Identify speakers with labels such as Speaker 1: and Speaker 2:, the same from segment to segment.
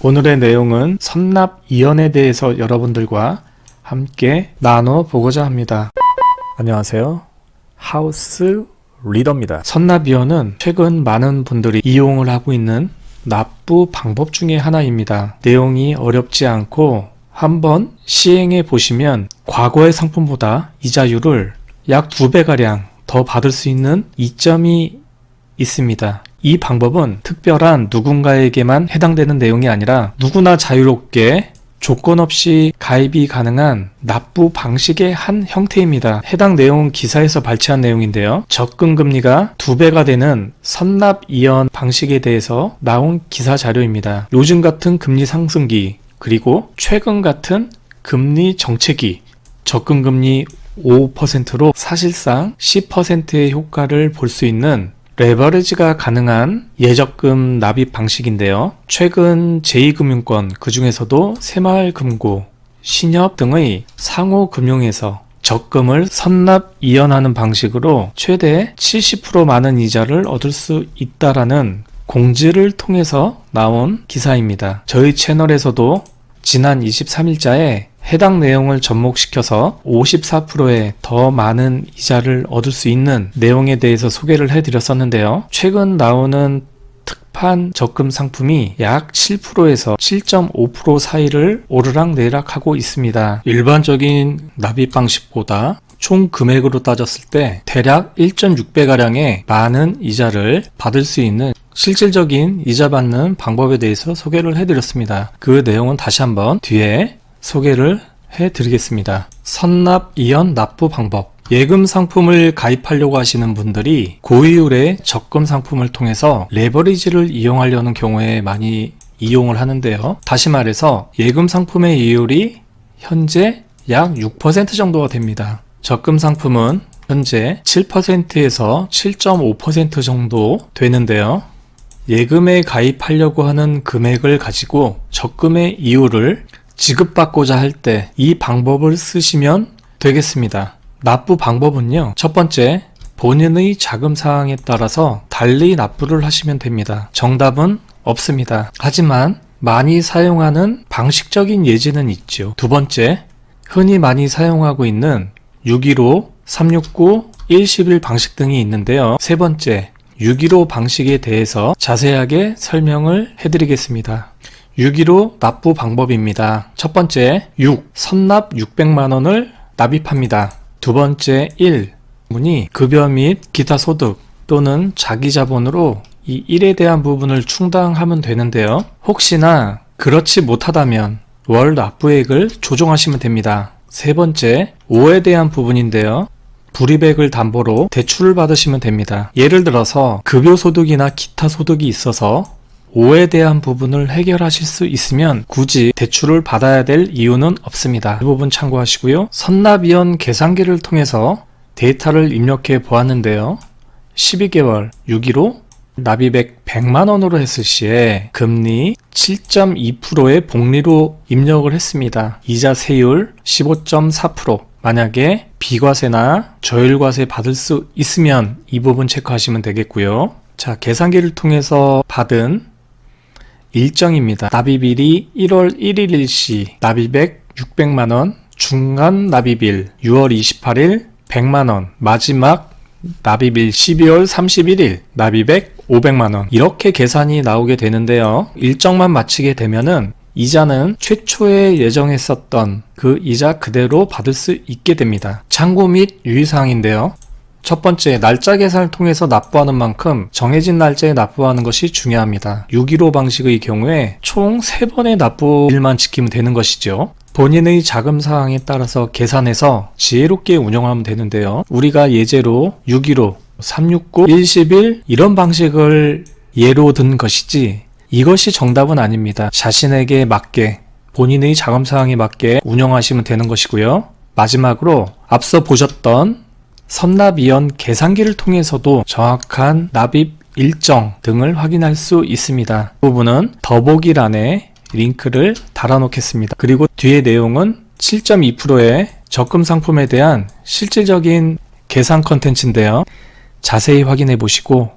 Speaker 1: 오늘의 내용은 선납이연에 대해서 여러분들과 함께 나눠보고자 합니다. 안녕하세요. 하우스 리더입니다. 선납이연은 최근 많은 분들이 이용을 하고 있는 납부 방법 중에 하나입니다. 내용이 어렵지 않고 한번 시행해 보시면 과거의 상품보다 이자율을 약 2배가량 더 받을 수 있는 이점이 있습니다. 이 방법은 특별한 누군가에게만 해당되는 내용이 아니라 누구나 자유롭게 조건 없이 가입이 가능한 납부 방식의 한 형태입니다. 해당 내용은 기사에서 발췌한 내용인데요. 적금 금리가 2배가 되는 선납이연 방식에 대해서 나온 기사 자료입니다. 요즘 같은 금리 상승기, 그리고 최근 같은 금리 정체기, 적금 금리 5%로 사실상 10%의 효과를 볼 수 있는 레버리지가 가능한 예적금 납입 방식인데요. 최근 제2금융권, 그 중에서도 새마을금고, 신협 등의 상호금융에서 적금을 선납이연하는 방식으로 최대 70% 많은 이자를 얻을 수 있다라는 공지를 통해서 나온 기사입니다. 저희 채널에서도 지난 23일자에 해당 내용을 접목시켜서 54%의 더 많은 이자를 얻을 수 있는 내용에 대해서 소개를 해드렸었는데요. 최근 나오는 특판 적금 상품이 약 7%에서 7.5% 사이를 오르락내리락하고 있습니다. 일반적인 납입 방식보다 총 금액으로 따졌을 때 대략 1.6배가량의 많은 이자를 받을 수 있는 실질적인 이자 받는 방법에 대해서 소개를 해드렸습니다. 그 내용은 다시 한번 뒤에 소개를 해드리겠습니다. 선납이연 납부 방법. 예금 상품을 가입하려고 하시는 분들이 고이율의 적금 상품을 통해서 레버리지를 이용하려는 경우에 많이 이용을 하는데요. 다시 말해서 예금 상품의 이율이 현재 약 6% 정도가 됩니다. 적금 상품은 현재 7%에서 7.5% 정도 되는데요. 예금에 가입하려고 하는 금액을 가지고 적금의 이율을 지급받고자 할 때 이 방법을 쓰시면 되겠습니다. 납부 방법은요, 첫 번째, 본인의 자금 사항에 따라서 달리 납부를 하시면 됩니다. 정답은 없습니다. 하지만 많이 사용하는 방식적인 예지는 있죠. 두 번째, 흔히 많이 사용하고 있는 615, 369, 111 방식 등이 있는데요. 세 번째, 615 방식에 대해서 자세하게 설명을 해드리겠습니다. 615 납부 방법입니다. 첫 번째, 선납 600만원을 납입합니다. 두 번째, 1문이 급여 및 기타 소득 또는 자기 자본으로 이 1에 대한 부분을 충당하면 되는데요. 혹시나 그렇지 못하다면 월 납부액을 조정하시면 됩니다. 세 번째, 5에 대한 부분인데요. 불이백을 담보로 대출을 받으시면 됩니다. 예를 들어서 급여 소득이나 기타 소득이 있어서 5에 대한 부분을 해결하실 수 있으면 굳이 대출을 받아야 될 이유는 없습니다. 이 부분 참고하시고요. 선납이연 계산기를 통해서 데이터를 입력해 보았는데요. 12개월 615 납입액 100만원으로 했을 시에 금리 7.2%의 복리로 입력을 했습니다. 이자 세율 15.4%. 만약에 비과세나 저율과세 받을 수 있으면 이 부분 체크하시면 되겠고요. 자, 계산기를 통해서 받은 일정입니다. 납입일이 1월 1일일 시 납입액 600만원, 중간 납입일 6월 28일 100만원, 마지막 납입일 12월 31일 납입액 500만원. 이렇게 계산이 나오게 되는데요. 일정만 마치게 되면은 이자는 최초에 예정했었던 그 이자 그대로 받을 수 있게 됩니다. 참고 및 유의사항인데요. 첫 번째, 날짜 계산을 통해서 납부하는 만큼 정해진 날짜에 납부하는 것이 중요합니다. 615 방식의 경우에 총 3번의 납부일만 지키면 되는 것이죠. 본인의 자금 사항에 따라서 계산해서 지혜롭게 운영하면 되는데요. 우리가 예제로 615, 369, 111 이런 방식을 예로 든 것이지 이것이 정답은 아닙니다. 자신에게 맞게 본인의 자금 사항에 맞게 운영하시면 되는 것이고요. 마지막으로 앞서 보셨던 선납이연 계산기를 통해서도 정확한 납입 일정 등을 확인할 수 있습니다. 이 부분은 더보기란에 링크를 달아놓겠습니다. 그리고 뒤에 내용은 7.2%의 적금 상품에 대한 실질적인 계산 컨텐츠인데요. 자세히 확인해 보시고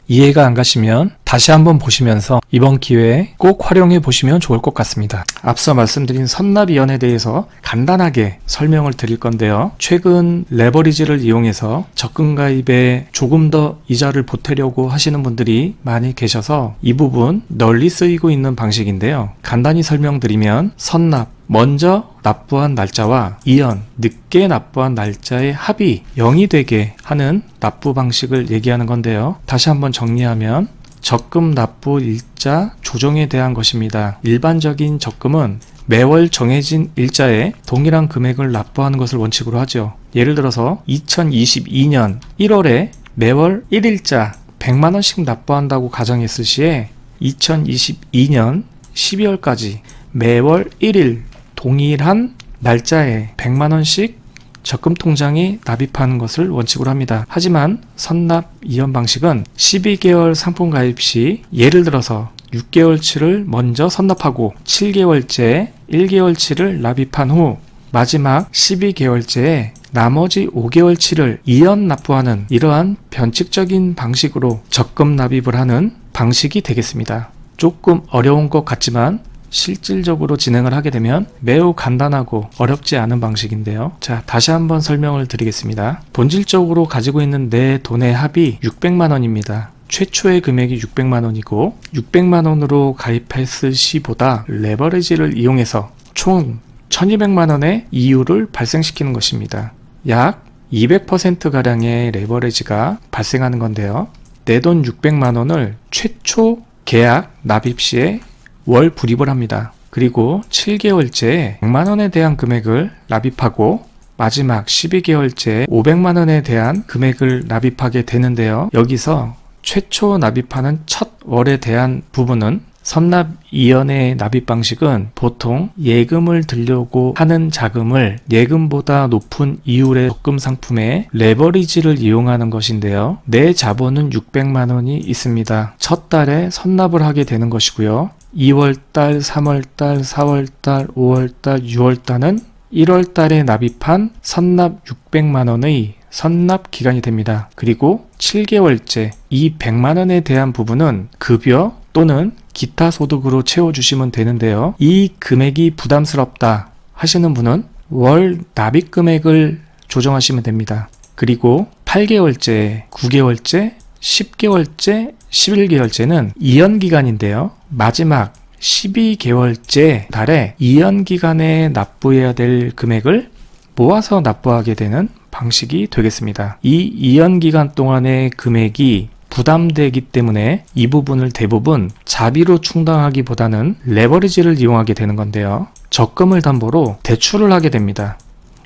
Speaker 1: 이해가 안 가시면 다시 한번 보시면서 이번 기회에 꼭 활용해 보시면 좋을 것 같습니다. 앞서 말씀드린 선납이연에 대해서 간단하게 설명을 드릴 건데요. 최근 레버리지를 이용해서 적금 가입에 조금 더 이자를 보태려고 하시는 분들이 많이 계셔서 이 부분 널리 쓰이고 있는 방식인데요. 간단히 설명드리면 선납, 먼저 납부한 날짜와 이연, 늦게 납부한 날짜의 합이 0이 되게 하는 납부 방식을 얘기하는 건데요. 다시 한번 정리하면 적금 납부 일자 조정에 대한 것입니다. 일반적인 적금은 매월 정해진 일자에 동일한 금액을 납부하는 것을 원칙으로 하죠. 예를 들어서 2022년 1월에 매월 1일자 100만원씩 납부한다고 가정했을 시에 2022년 12월까지 매월 1일 동일한 날짜에 100만원씩 적금 통장에 납입하는 것을 원칙으로 합니다. 하지만 선납 이연 방식은 12개월 상품 가입 시 예를 들어서 6개월치를 먼저 선납하고 7개월째 1개월치를 납입한 후 마지막 12개월째에 나머지 5개월치를 이연 납부하는 이러한 변칙적인 방식으로 적금 납입을 하는 방식이 되겠습니다. 조금 어려운 것 같지만 실질적으로 진행을 하게 되면 매우 간단하고 어렵지 않은 방식인데요. 자, 다시 한번 설명을 드리겠습니다. 본질적으로 가지고 있는 내 돈의 합이 600만원입니다. 최초의 금액이 600만원이고 600만원으로 가입했을 시보다 레버리지를 이용해서 총 1200만원의 이율을 발생시키는 것입니다. 약 200%가량의 레버리지가 발생하는 건데요. 내 돈 600만원을 최초 계약 납입 시에 월 불입을 합니다. 그리고 7개월째에 100만원에 대한 금액을 납입하고 마지막 12개월째에 500만원에 대한 금액을 납입하게 되는데요. 여기서 최초 납입하는 첫 월에 대한 부분은 선납 이연의 납입 방식은 보통 예금을 들려고 하는 자금을 예금보다 높은 이율의 적금 상품에 레버리지를 이용하는 것인데요. 내 자본은 600만원이 있습니다. 첫 달에 선납을 하게 되는 것이고요. 2월달, 3월달, 4월달, 5월달, 6월달은 1월달에 납입한 선납 600만원의 선납 기간이 됩니다. 그리고 7개월째 이 100만원에 대한 부분은 급여 또는 기타 소득으로 채워주시면 되는데요. 이 금액이 부담스럽다 하시는 분은 월 납입 금액을 조정하시면 됩니다. 그리고 8개월째, 9개월째, 10개월째, 11개월째는 이연기간인데요. 마지막 12개월째 달에 이연기간에 납부해야 될 금액을 모아서 납부하게 되는 방식이 되겠습니다. 이 이연기간 동안의 금액이 부담되기 때문에 이 부분을 대부분 자비로 충당하기보다는 레버리지를 이용하게 되는 건데요. 적금을 담보로 대출을 하게 됩니다.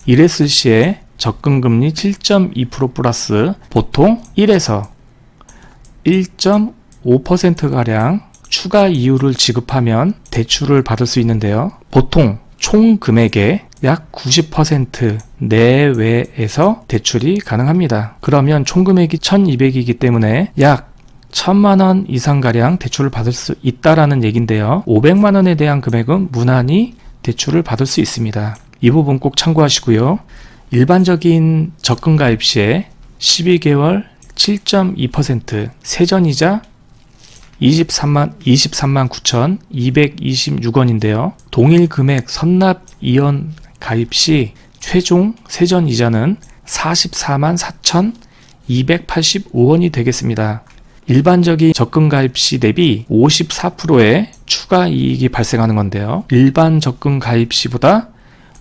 Speaker 1: 이랬을 시에 적금금리 7.2% 플러스 보통 1에서 1.5%가량 추가 이율을 지급하면 대출을 받을 수 있는데요. 보통 총 금액의 약 90% 내외에서 대출이 가능합니다. 그러면 총 금액이 1200이기 때문에 약 1000만원 이상가량 대출을 받을 수 있다라는 얘긴데요. 500만원에 대한 금액은 무난히 대출을 받을 수 있습니다. 이 부분 꼭 참고하시고요. 일반적인 적금 가입 시에 12개월 7.2% 세전이자 23만 9,226원인데요. 동일 금액 선납 이연 가입 시 최종 세전 이자는 44만 4,285원이 되겠습니다. 일반적인 적금 가입 시 대비 54%의 추가 이익이 발생하는 건데요. 일반 적금 가입 시보다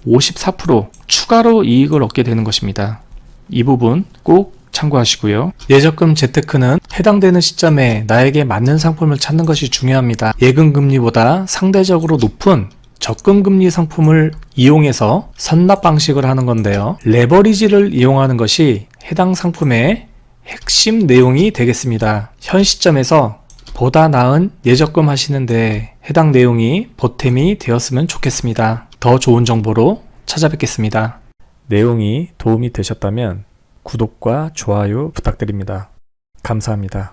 Speaker 1: 54% 추가로 이익을 얻게 되는 것입니다. 이 부분 꼭 참고하시고요. 예적금 재테크는 해당되는 시점에 나에게 맞는 상품을 찾는 것이 중요합니다. 예금금리보다 상대적으로 높은 적금금리 상품을 이용해서 선납 방식을 하는 건데요. 레버리지를 이용하는 것이 해당 상품의 핵심 내용이 되겠습니다. 현 시점에서 보다 나은 예적금 하시는데 해당 내용이 보탬이 되었으면 좋겠습니다. 더 좋은 정보로 찾아뵙겠습니다. 내용이 도움이 되셨다면 구독과 좋아요 부탁드립니다. 감사합니다.